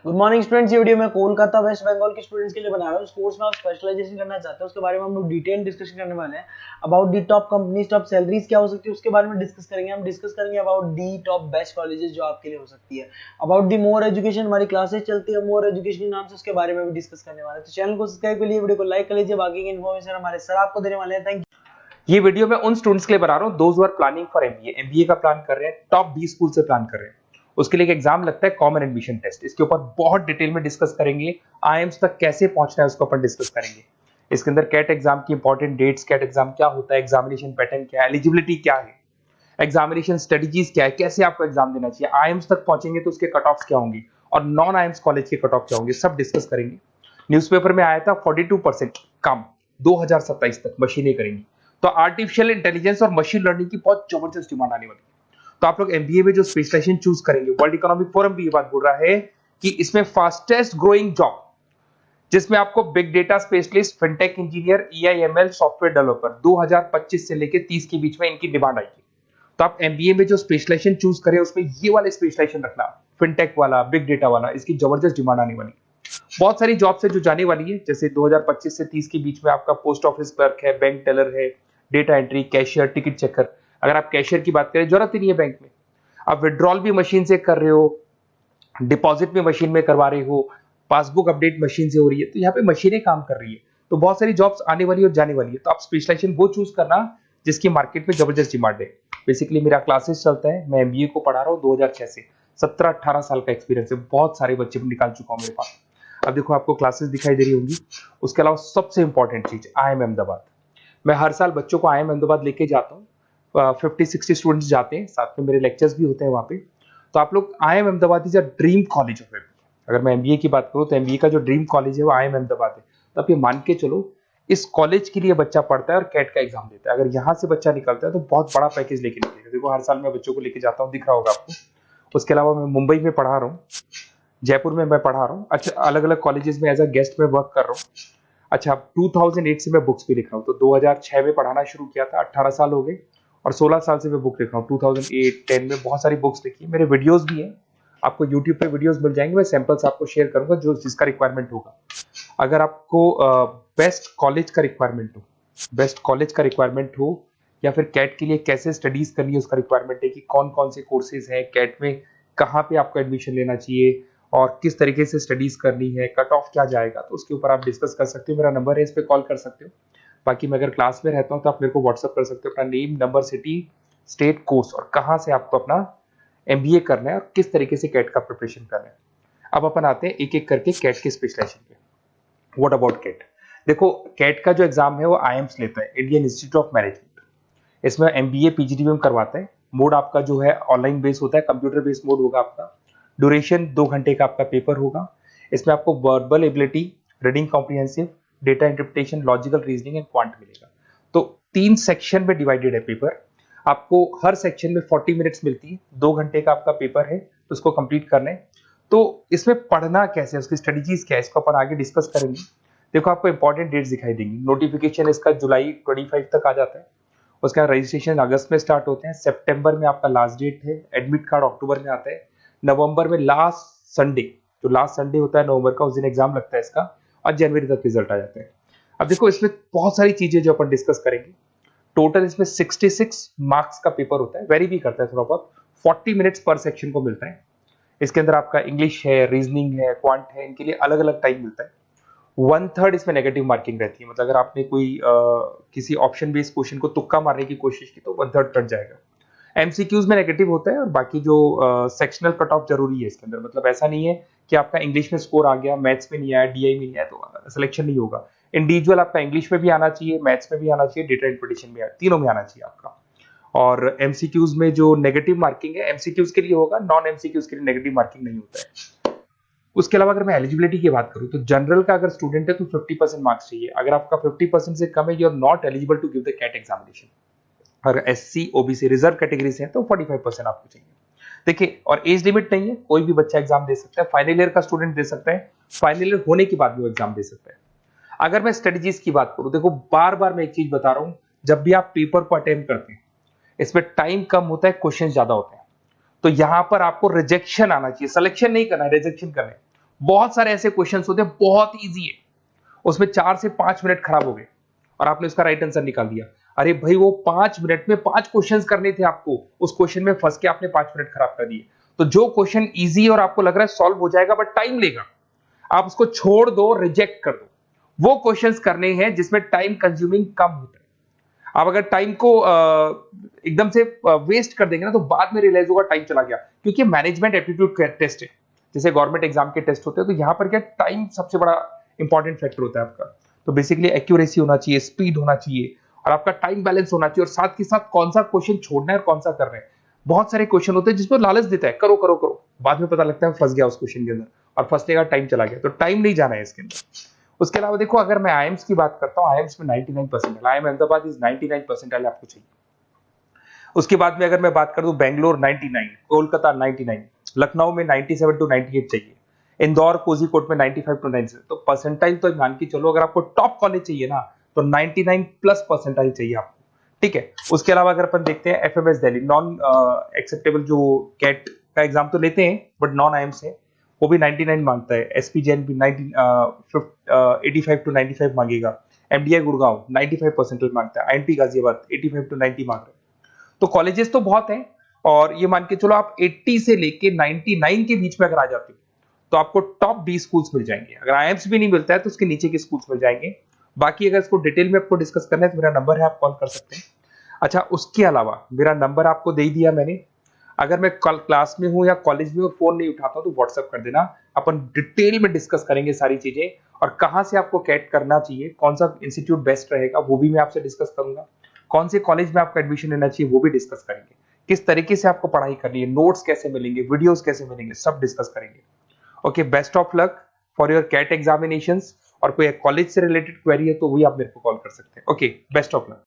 Good morning students. ये video मैं Kolkata waste Bengal के स्टूडेंट्स के लिए बना रहा हूँ। इस कोर्स में आप स्पेशलाइजेशन करना चाहते हैं उसके बारे में हम लोग डिटेल डिस्कशन करने वाले हैं। About the top companies, top salaries क्या हो सकती है उसके बारे में डिस्कस करेंगे। हम डिस्कस करेंगे about the top best colleges जो आपके लिए हो सकती है। अबाउट दी मोर एजुकेशन, हमारी क्लासेस चलती है मोर एजुकेशन के नाम से, उसके बारे में भी डिस्कस करने वाले हैं। तो चैनल को सब्सक्राइब कर लीजिए, वीडियो को लाइक कर लीजिए। बाकी की इन्फॉर्मेशन हमारे सर आपको देने वाले हैं। Thank you. ये वीडियो मैं उन स्टूडेंट्स के लिए बना रहा हूँ those who are planning for MBA का प्लान कर रहे हैं, टॉप 20 स्कूल से प्लान कर रहे हैं। उसके लिए एक एग्जाम लगता है कॉमन एडमिशन टेस्ट। इसके ऊपर बहुत डिटेल में डिस्कस करेंगे। आईएम्स तक कैसे पहुंचना है उसको अपन डिस्कस करेंगे। इसके अंदर कैट एग्जाम की इंपॉर्टेंट डेट्स, कैट एग्जाम क्या होता है, एग्जामिनेशन पैटर्न क्या है, एलिजिबिलिटी क्या है, एग्जामिनेशन स्ट्रेटजीज क्या है, कैसे आपको एग्जाम देना चाहिए, आईएम्स तक पहुंचेंगे तो उसके कट ऑफ क्या होंगे और नॉन आईएम्स कॉलेज के कट ऑफ क्या होंगे, सब डिस्कस करेंगे। न्यूज़पेपर में आया था 42% कम 2027 तक मशीनें करेंगी। तो आर्टिफिशियल इंटेलिजेंस और मशीन लर्निंग की बहुत जबरदस्त डिमांड आने वाली है। तो आप लोग एमबीए में जो स्पेशलाइजेशन चूज करेंगे, वर्ल्ड इकोनॉमिक फोरम भी ये बात बोल रहा है कि इसमें फास्टेस्ट ग्रोइंग जॉब जिसमें आपको big data specialist, fintech engineer, AIML software developer 2025 से लेकर 30 के बीच में इनकी डिमांड आएगी। तो आप एमबीए में जो स्पेशलाइजेशन चूज करें उसमें ये वाले स्पेशलाइजेशन रखना, फिनटेक वाला, बिग डेटा वाला, इसकी जबरदस्त डिमांड आने वाली है। बहुत सारी जॉब्स है जो जाने वाली है, जैसे 2025 से 30 के बीच में आपका पोस्ट ऑफिस क्लर्क है, बैंक टेलर है, data entry, cashier, ticket checker. अगर आप कैशियर की बात करें, जरूरत ही नहीं है बैंक में, आप विड्रॉल भी मशीन से कर रहे हो, डिपॉजिट भी मशीन में करवा रहे हो, पासबुक अपडेट मशीन से हो रही है, तो यहाँ पे मशीनें काम कर रही है। तो बहुत सारी जॉब्स आने वाली और जाने वाली है। तो आप स्पेशलाइजेशन वो चूज करना जिसकी मार्केट में जबरदस्त डिमांड है। बेसिकली मेरा क्लासेस चलता है, मैं एमबीए को पढ़ा रहा हूँ 2006 से। 17-18 साल का एक्सपीरियंस है, बहुत सारे बच्चे निकाल चुका हूँ मेरे पास। अब देखो आपको क्लासेस दिखाई दे रही होंगी। उसके अलावा सबसे इंपॉर्टेंट चीज आईएम अहमदाबाद। मैं हर साल बच्चों को आईएम अहमदाबाद लेके जाता हूँ। 50-60 स्टूडेंट्स जाते हैं, साथ में मेरे लेक्चर्स भी होते हैं वहाँ पे। तो आप लोग, IIM Ahmedabad is a dream college of MBA. अगर मैं एमबीए की बात करूँ तो एमबीए का जो ड्रीम कॉलेज है वो आईएम अहमदाबाद है। तो आप ये मान के चलो, इस कॉलेज के लिए बच्चा पढ़ता है और कैट का एग्जाम देता है। अगर यहाँ से बच्चा निकलता है तो बहुत बड़ा पैकेज लेके निकलेगा। देखो हर साल मैं बच्चों को लेके जाता हूँ, दिख रहा होगा आपको। उसके अलावा मैं मुंबई में पढ़ा रहा हूँ, जयपुर में मैं पढ़ा रहा हूँ, अच्छा अलग अलग कॉलेजेस में एज अ गेस्ट में वर्क कर रहा हूँ। अच्छा 2008 से मैं बुक्स भी लिख रहा हूँ। तो 2006 में पढ़ाना शुरू किया था, 18 साल हो गए, और 16 साल से मैं बुक लिख रहा हूँ। 2008-10 में बहुत सारी बुक्स लिखी, मेरे वीडियोस भी हैं, आपको यूट्यूब पे वीडियोस मिल जाएंगे। मैं सैंपल्स आपको शेयर करूंगा जो जिसका रिक्वायरमेंट होगा। अगर आपको बेस्ट कॉलेज का रिक्वायरमेंट हो, बेस्ट कॉलेज का रिक्वायरमेंट हो, या फिर कैट के लिए कैसे स्टडीज करनी है उसका रिक्वायरमेंट है कि कौन कौन से कोर्सेज हैं कैट में, कहाँ पे आपको एडमिशन लेना चाहिए और किस तरीके से स्टडीज करनी है, कट ऑफ क्या जाएगा, तो उसके ऊपर आप डिस्कस कर सकते हो। मेरा नंबर है, इस पर कॉल कर सकते हो। बाकी मैं अगर क्लास में रहता हूँ तो आप मेरे को व्हाट्सअप कर सकते हो, अपना name, number, city, state, course और कहाँ से आपको अपना एमबीए करना है और किस तरीके से कैट का प्रिपरेशन करना है। अब अपन आते हैं एक एक करके कैट के स्पेशलाइजेशन पे। What about CAT? देखो कैट का जो एग्जाम है वो आईएम्स लेता है, इंडियन इंस्टीट्यूट ऑफ मैनेजमेंट। इसमें एमबीए पीजीडीएम करवाता है। मोड आपका जो है ऑनलाइन बेस होता है, कंप्यूटर बेस्ड मोड होगा आपका। ड्यूरेशन 2 घंटे का आपका पेपर होगा। इसमें आपको verbal ability, reading comprehensive, data interpretation, logical reasoning and quant मिलेगा। तो 3 सेक्शन में डिवाइडेड है पेपर। आपको हर सेक्शन में 40 मिनट्स मिलती है। 2 घंटे का आपका पेपर है, तो उसको कंप्लीट करना है। तो इसमें पढ़ना कैसे है, उसकी स्ट्रेटजीज क्या है, इसको अपन आगे डिस्कस करेंगे। देखो आपको इंपॉर्टेंट डेट्स दिखाई देंगी। नोटिफिकेशन इसका जुलाई 25 तक आ जाता है। उसका रजिस्ट्रेशन अगस्त में स्टार्ट होते हैं, सितंबर में आपका लास्ट डेट है, एडमिट कार्ड अक्टूबर में आता है, नवंबर में लास्ट संडे, जो लास्ट संडे होता है नवंबर का, उस दिन एग्जाम लगता है इसका, और जनवरी तक रिजल्ट आ जाता है। अब देखो इसमें बहुत सारी चीजें जो अपन डिस्कस करेंगे। टोटल इसमें 66 मार्क्स का पेपर होता है, वेरी भी करता है थोड़ा बहुत। 40 मिनट्स पर सेक्शन को मिलता है। इसके अंदर आपका इंग्लिश है, रीजनिंग है, क्वांट है, इनके लिए अलग अलग टाइम मिलता है। 1/3 इसमें नेगेटिव मार्किंग रहती है, मतलब अगर आपने कोई किसी ऑप्शन बेस्ड क्वेश्चन को तुक्का मारने की कोशिश की तो 1/3 कट जाएगा। एमसीक्यूज में नेगेटिव होता है, और बाकी जो सेक्शनल कट ऑफ जरूरी है इसके अंदर। मतलब ऐसा नहीं है कि आपका इंग्लिश में स्कोर आ गया, मैथ्स में नहीं आया, डीआई में नहीं आया तो सिलेक्शन नहीं होगा। इंडिविजुअल आपका इंग्लिश में भी आना चाहिए, मैथ्स में भी आना चाहिए, डेटा इंटरप्रिटेशन में, तीनों में आना चाहिए आपका। और एमसीक्यूज में जो नेगेटिव मार्किंग है एमसीक्यूज के लिए होगा, नॉन एमसीक्यूज के लिए नेगेटिव मार्किंग नहीं होता है। उसके अलावा अगर मैं एलिजिबिलिटी की बात करूं तो जनरल का अगर स्टूडेंट है तो 50% मार्क्स चाहिए। अगर आपका 50% से कम है, you are not eligible to give the CAT examination. अगर एससी, ओबीसी, रिजर्व कैटेगरी से है तो 45% आपको चाहिए। देखिए, और एज लिमिट नहीं है, कोई भी बच्चा एग्जाम दे सकता है। फाइनल ईयर का स्टूडेंट दे सकता है, फाइनल ईयर होने के बाद भी वो एग्जाम दे सकता है। अगर मैं स्ट्रेटजीज की बात करूं, देखो बार बार मैं एक चीज बता रहा हूं, जब भी आप पेपर को अटेम्प्ट करते हैं इसमें टाइम कम होता है, क्वेश्चन ज्यादा होते हैं। तो यहां पर आपको रिजेक्शन आना चाहिए, सिलेक्शन नहीं करना है, रिजेक्शन करना है। बहुत सारे ऐसे क्वेश्चंस होते हैं, बहुत इजी है, उसमें 4 से 5 मिनट खराब हो गए और आपने उसका राइट आंसर निकाल दिया। अरे भाई वो 5 मिनट में 5 क्वेश्चंस करने थे आपको, उस क्वेश्चन में फंस के आपने 5 मिनट खराब कर दिए। तो जो क्वेश्चन इजी और आपको लग रहा है सॉल्व हो जाएगा बट टाइम लेगा, आप उसको छोड़ दो, रिजेक्ट कर दो। वो क्वेश्चंस करने हैं जिसमें टाइम कंज्यूमिंग कम होता है। आप अगर टाइम को एकदम से वेस्ट कर देंगे ना तो बाद में रियलाइज होगा टाइम चला गया, क्योंकि मैनेजमेंट एप्टीट्यूड टेस्ट है, जैसे गवर्नमेंट एग्जाम के टेस्ट होते हैं, तो यहां पर क्या टाइम सबसे बड़ा इंपॉर्टेंट फैक्टर होता है आपका। तो बेसिकली एक्यूरेसी होना चाहिए, स्पीड होना चाहिए और आपका टाइम बैलेंस होना चाहिए, और साथ के साथ कौन सा क्वेश्चन छोड़ना है और कौन सा करना है। बहुत सारे क्वेश्चन होते हैं जिसमें लालच देता है, करो करो करो, बाद में पता लगता है फंस गया उस क्वेश्चन के अंदर, और फंसने का टाइम चला गया। तो टाइम नहीं जाना है इसके अंदर। उसके अलावा देखो, अगर मैं आईएम्स की बात करता हूँ, आईएम्स में 99% आईएम अहमदाबाद इज 99% आपको चाहिए। उसके बाद में अगर मैं बात कर दूं, बेंगलोर 99, कोलकाता 99, लखनऊ में 97 टू 98 चाहिए, इंदौर कोझीकोड में 95 टू 97। तो परसेंटाइल तो मान के चलो, अगर आपको टॉप कॉलेज चाहिए ना तो 99 प्लस परसेंटाइल चाहिए आपको, ठीक है। उसके अलावा अगर अपन देखते हैं एफएमएस दिल्ली, नॉन एक्सेप्टेबल जो कैट का एग्जाम तो लेते हैं बट नॉन आईएम से, वो भी 99 मांगता है। एसपी जैन भी 85 टू 95 मांगेगा। एमडीआई गुड़गांव 95 परसेंटाइल मांगता है। आईएनपी गाजियाबाद 85 टू 90 मांग रहे हैं। तो कॉलेजेस तो बहुत हैं, और ये मान के चलो आप 80 से लेके 99 के बीच में अगर आ जाते हो तो आपको टॉप 20 स्कूल्स मिल जाएंगे। अगर आईएम्स भी नहीं मिलता है तो उसके नीचे के स्कूल्स मिल जाएंगे। बाकी अगर इसको डिटेल में आपको डिस्कस करना है तो मेरा नंबर है, आप कॉल कर सकते हैं। अच्छा, उसके अलावा मेरा नंबर आपको दे दिया मैंने, अगर मैं कल क्लास में हूं या कॉलेज में हूं, फोन नहीं उठाता हूं तो व्हाट्सएप कर देना, अपन डिटेल में डिस्कस करेंगे सारी चीजें, और कहां से आपको कैट करना चाहिए, कौन सा इंस्टीट्यूट बेस्ट रहेगा वो भी मैं आपसे डिस्कस करूंगा, कौन से कॉलेज में आपको एडमिशन लेना चाहिए वो भी डिस्कस करेंगे, किस तरीके से आपको पढ़ाई करनी है, नोट्स कैसे मिलेंगे, वीडियोस कैसे मिलेंगे, सब डिस्कस करेंगे। Okay, best of luck for your CAT examinations. और कोई कॉलेज से रिलेटेड क्वेरी है तो वही आप मेरे को कॉल कर सकते हैं। Okay, best of luck.